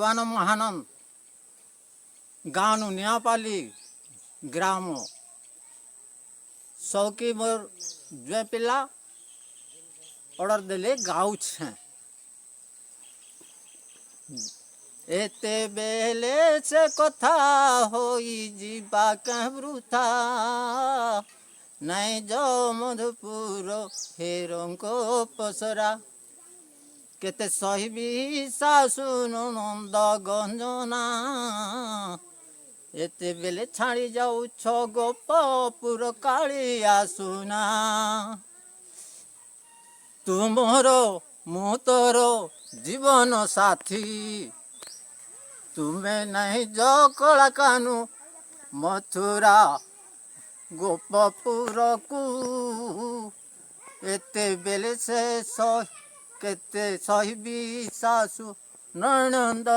ଭଗବାନ ମହାନନ୍ଦ ଗାଁନୁ ନିଆଁପାଲି ଗ୍ରାମ ସୌକି ମୋର ଜୁଏ ପିଲା ଅର୍ଡ଼ର ଦେଲେ ଗାଉଛେ ଏତେବେଳେ ସେ କଥା ହୋଇଯିବା କାହିଁ ବୃଥା ନାଇଁ ଯ ମଧୁପୁର ହେରଙ୍କ ପସରା କେତେ ସହିବି ଶାଶୁ ନଣନ୍ଦ ଗଞ୍ଜନା ଏତେବେଳେ ଛାଡ଼ି ଯାଉଛ ଗୋପପୁର କାଳିଆ ସୁନା ତୁମର ମୁଁ ତୋର ଜୀବନ ସାଥୀ ତୁମେ ନାହିଁ ଯ କଳା କାନୁ ମଥୁରା ଗୋପପୁରକୁ ଏତେବେଳେ ସେ କେତେ ସହିବି ଶାଶୁ ନଣନ୍ଦ